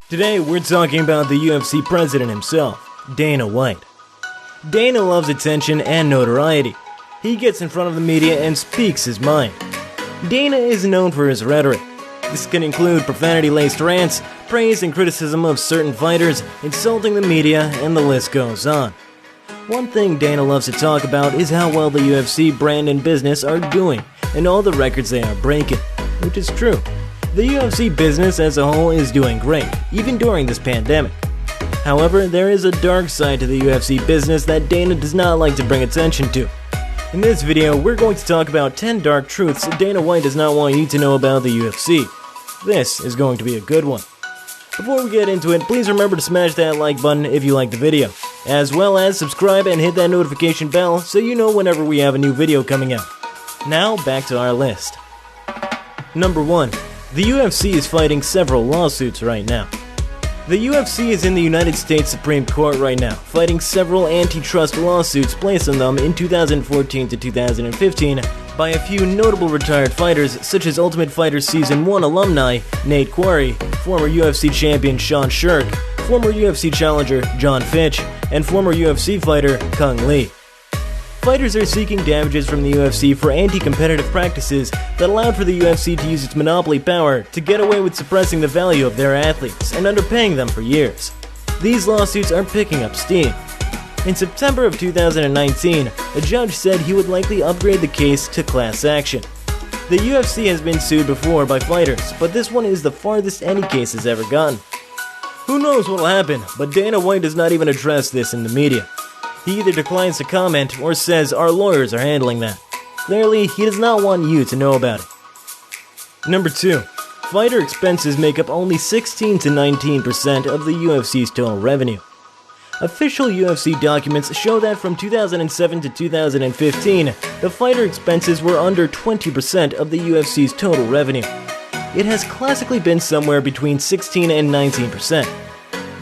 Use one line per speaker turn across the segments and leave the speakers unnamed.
Today we're talking about the UFC president himself, Dana White. Dana loves attention and notoriety. He gets in front of the media and speaks his mind. Dana is known for his rhetoric. This can include profanity-laced rants, praise and criticism of certain fighters, insulting the media, and the list goes on. One thing Dana loves to talk about is how well the UFC brand and business are doing, and all the records they are breaking, which is true. The UFC business as a whole is doing great, even during this pandemic. However, there is a dark side to the UFC business that Dana does not like to bring attention to. In this video, we're going to talk about 10 dark truths Dana White does not want you to know about the UFC. This is going to be a good one. Before we get into it, please remember to smash that like button if you like the video, as well as subscribe and hit that notification bell so you know whenever we have a new video coming out. Now, back to our list. Number 1. The UFC is fighting several lawsuits right now. The UFC is in the United States Supreme Court right now, fighting several antitrust lawsuits placed on them in 2014 to 2015 by a few notable retired fighters such as Ultimate Fighter Season 1 alumni Nate Quarry, former UFC champion Sean Shirk, former UFC challenger John Fitch, and former UFC fighter Kung Lee. Fighters are seeking damages from the UFC for anti-competitive practices that allowed for the UFC to use its monopoly power to get away with suppressing the value of their athletes and underpaying them for years. These lawsuits are picking up steam. In September of 2019, a judge said he would likely upgrade the case to class action. The UFC has been sued before by fighters, but this one is the farthest any case has ever gotten. Who knows what will happen, but Dana White does not even address this in the media. He either declines to comment or says our lawyers are handling that. Clearly, he does not want you to know about it. Number 2. Fighter expenses make up only 16 to 19% of the UFC's total revenue. Official UFC documents show that from 2007 to 2015, the fighter expenses were under 20% of the UFC's total revenue. It has classically been somewhere between 16 and 19%.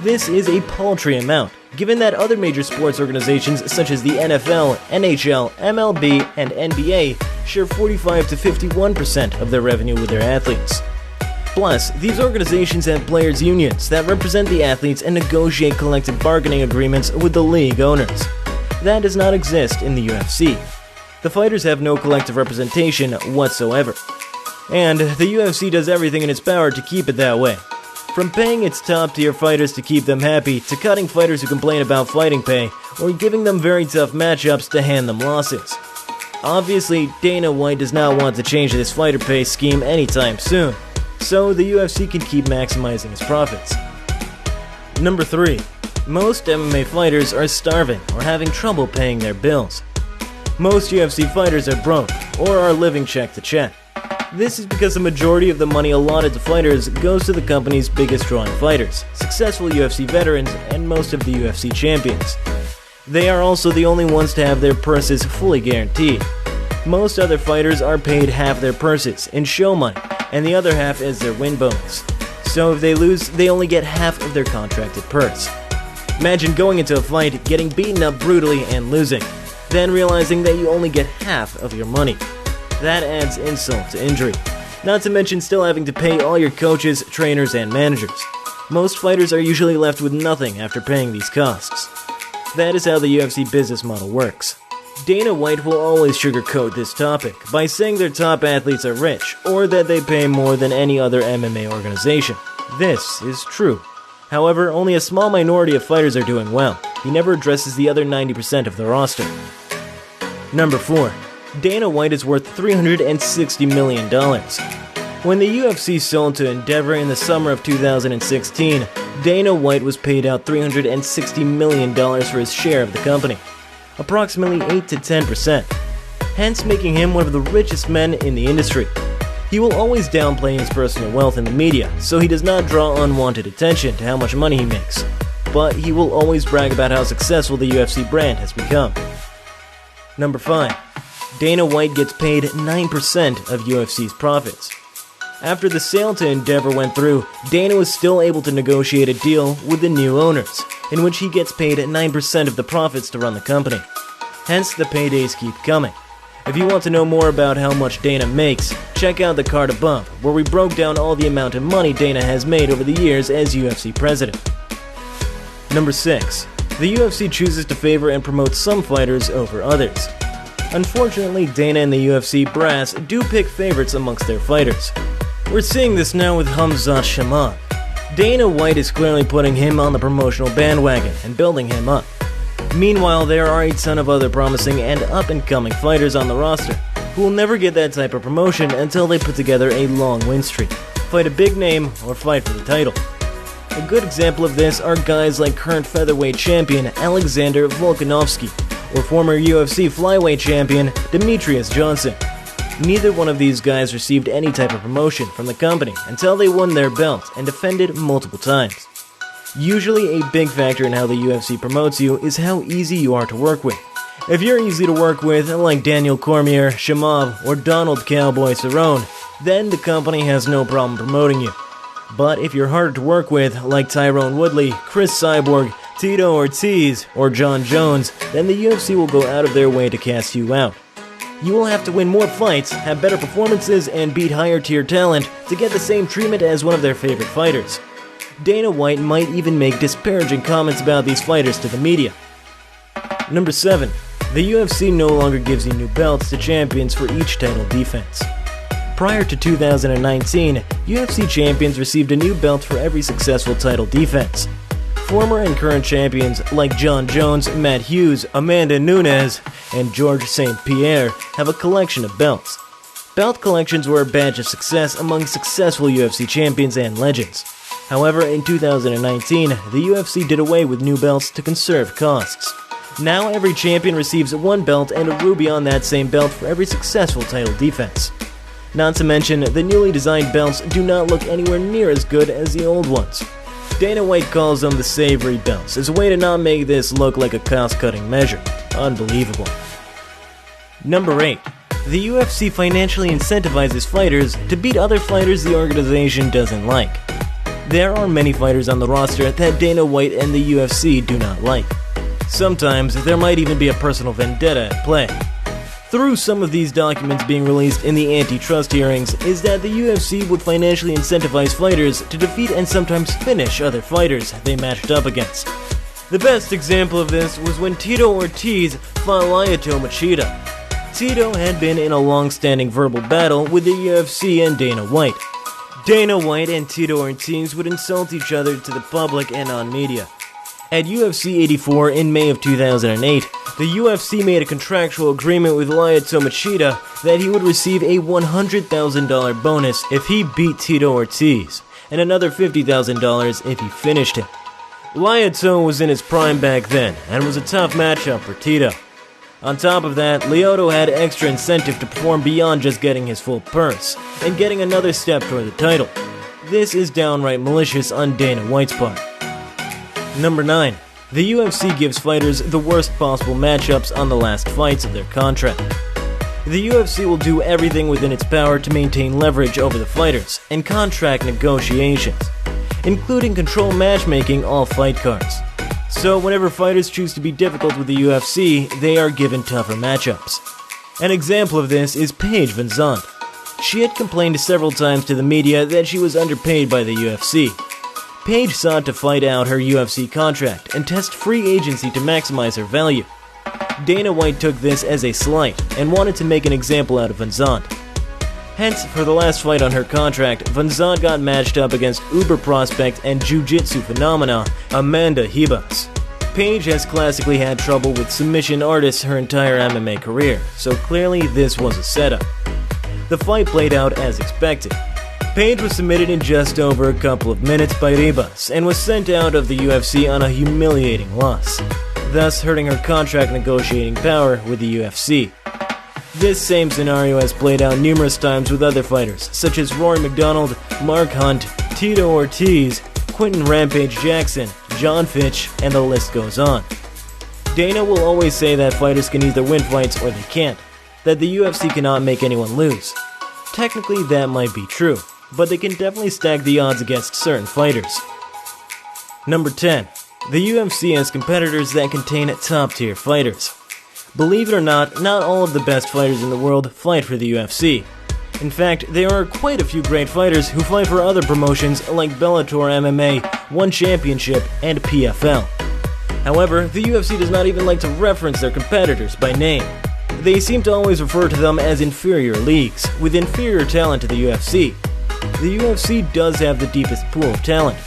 This is a paltry amount, given that other major sports organizations such as the NFL, NHL, MLB, and NBA share 45 to 51% of their revenue with their athletes. Plus, these organizations have players' unions that represent the athletes and negotiate collective bargaining agreements with the league owners. That does not exist in the UFC. The fighters have no collective representation whatsoever. And the UFC does everything in its power to keep it that way. From paying its top-tier fighters to keep them happy, to cutting fighters who complain about fighting pay, or giving them very tough matchups to hand them losses. Obviously, Dana White does not want to change this fighter pay scheme anytime soon, so the UFC can keep maximizing its profits. Number 3. Most MMA fighters are starving or having trouble paying their bills. Most UFC fighters are broke, or are living check to check. This is because the majority of the money allotted to fighters goes to the company's biggest drawing fighters, successful UFC veterans, and most of the UFC champions. They are also the only ones to have their purses fully guaranteed. Most other fighters are paid half their purses in show money, and the other half as their win bonus. So if they lose, they only get half of their contracted purse. Imagine going into a fight, getting beaten up brutally and losing, then realizing that you only get half of your money. That adds insult to injury. Not to mention still having to pay all your coaches, trainers, and managers. Most fighters are usually left with nothing after paying these costs. That is how the UFC business model works. Dana White will always sugarcoat this topic by saying their top athletes are rich, or that they pay more than any other MMA organization. This is true. However, only a small minority of fighters are doing well. He never addresses the other 90% of the roster. Number 4. Dana White is worth $360 million. When the UFC sold to Endeavor in the summer of 2016, Dana White was paid out $360 million for his share of the company, approximately 8 to 10%, hence making him one of the richest men in the industry. He will always downplay his personal wealth in the media, so he does not draw unwanted attention to how much money he makes, but he will always brag about how successful the UFC brand has become. Number 5. Dana White gets paid 9% of UFC's profits. After the sale to Endeavor went through, Dana was still able to negotiate a deal with the new owners, in which he gets paid 9% of the profits to run the company. Hence, the paydays keep coming. If you want to know more about how much Dana makes, check out the card above, where we broke down all the amount of money Dana has made over the years as UFC president. Number 6. The UFC chooses to favor and promote some fighters over others. Unfortunately, Dana and the UFC brass do pick favorites amongst their fighters. We're seeing this now with Khamzat Chimaev. Dana White is clearly putting him on the promotional bandwagon and building him up. Meanwhile, there are a ton of other promising and up-and-coming fighters on the roster who will never get that type of promotion until they put together a long win streak, fight a big name, or fight for the title. A good example of this are guys like current featherweight champion Alexander Volkanovski or former UFC flyweight champion Demetrius Johnson. Neither one of these guys received any type of promotion from the company until they won their belt and defended multiple times. Usually a big factor in how the UFC promotes you is how easy you are to work with. If you're easy to work with, like Daniel Cormier, Chimaev, or Donald Cowboy Cerrone, then the company has no problem promoting you. But if you're harder to work with, like Tyrone Woodley, Chris Cyborg, Tito Ortiz, or John Jones, then the UFC will go out of their way to cast you out. You will have to win more fights, have better performances, and beat higher tier talent to get the same treatment as one of their favorite fighters. Dana White might even make disparaging comments about these fighters to the media. Number 7. The UFC no longer gives you new belts to champions for each title defense. Prior to 2019, UFC champions received a new belt for every successful title defense. Former and current champions like John Jones, Matt Hughes, Amanda Nunes, and George St. Pierre have a collection of belts. Belt collections were a badge of success among successful UFC champions and legends. However, in 2019, the UFC did away with new belts to conserve costs. Now every champion receives one belt and a ruby on that same belt for every successful title defense. Not to mention, the newly designed belts do not look anywhere near as good as the old ones. Dana White calls them the savory belts as a way to not make this look like a cost-cutting measure. Unbelievable. Number 8. The UFC financially incentivizes fighters to beat other fighters the organization doesn't like. There are many fighters on the roster that Dana White and the UFC do not like. Sometimes there might even be a personal vendetta at play. Through some of these documents being released in the antitrust hearings is that the UFC would financially incentivize fighters to defeat and sometimes finish other fighters they matched up against. The best example of this was when Tito Ortiz fought Lyoto Machida. Tito had been in a long-standing verbal battle with the UFC and Dana White. Dana White and Tito Ortiz would insult each other to the public and on media. At UFC 84 in May of 2008, the UFC made a contractual agreement with Lyoto Machida that he would receive a $100,000 bonus if he beat Tito Ortiz, and another $50,000 if he finished him. Lyoto was in his prime back then, and was a tough matchup for Tito. On top of that, Lyoto had extra incentive to perform beyond just getting his full purse, and getting another step toward the title. This is downright malicious on Dana White's part. Number 9. The UFC gives fighters the worst possible matchups on the last fights of their contract. The UFC will do everything within its power to maintain leverage over the fighters and contract negotiations, including control matchmaking all fight cards. So whenever fighters choose to be difficult with the UFC, they are given tougher matchups. An example of this is Paige Van Zandt. She had complained several times to the media that she was underpaid by the UFC. Paige sought to fight out her UFC contract and test free agency to maximize her value. Dana White took this as a slight and wanted to make an example out of Van Zandt. Hence, for the last fight on her contract, Van Zandt got matched up against uber prospect and jiu-jitsu phenomena Amanda Ribas. Paige has classically had trouble with submission artists her entire MMA career, so clearly this was a setup. The fight played out as expected. Paige was submitted in just over a couple of minutes by Ribas and was sent out of the UFC on a humiliating loss, thus hurting her contract negotiating power with the UFC. This same scenario has played out numerous times with other fighters, such as Rory McDonald, Mark Hunt, Tito Ortiz, Quentin Rampage Jackson, John Fitch, and the list goes on. Dana will always say that fighters can either win fights or they can't, that the UFC cannot make anyone lose. Technically that might be true, but they can definitely stack the odds against certain fighters. Number 10. The UFC has competitors that contain top-tier fighters. Believe it or not all of the best fighters in the world fight for the UFC. In fact, there are quite a few great fighters who fight for other promotions like Bellator MMA, One Championship, and PFL. However, the UFC does not even like to reference their competitors by name. They seem to always refer to them as inferior leagues, with inferior talent to the UFC. The UFC does have the deepest pool of talent,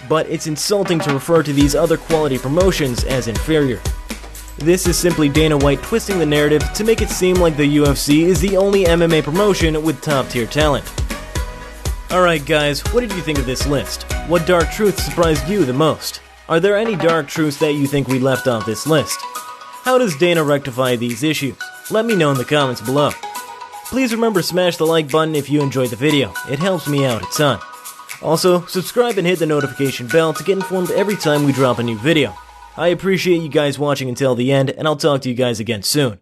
but it's insulting to refer to these other quality promotions as inferior. This is simply Dana White twisting the narrative to make it seem like the UFC is the only MMA promotion with top-tier talent. Alright guys, what did you think of this list? What dark truths surprised you the most? Are there any dark truths that you think we left off this list? How does Dana rectify these issues? Let me know in the comments below. Please remember to smash the like button if you enjoyed the video, it helps me out a ton. Also, subscribe and hit the notification bell to get informed every time we drop a new video. I appreciate you guys watching until the end, and I'll talk to you guys again soon.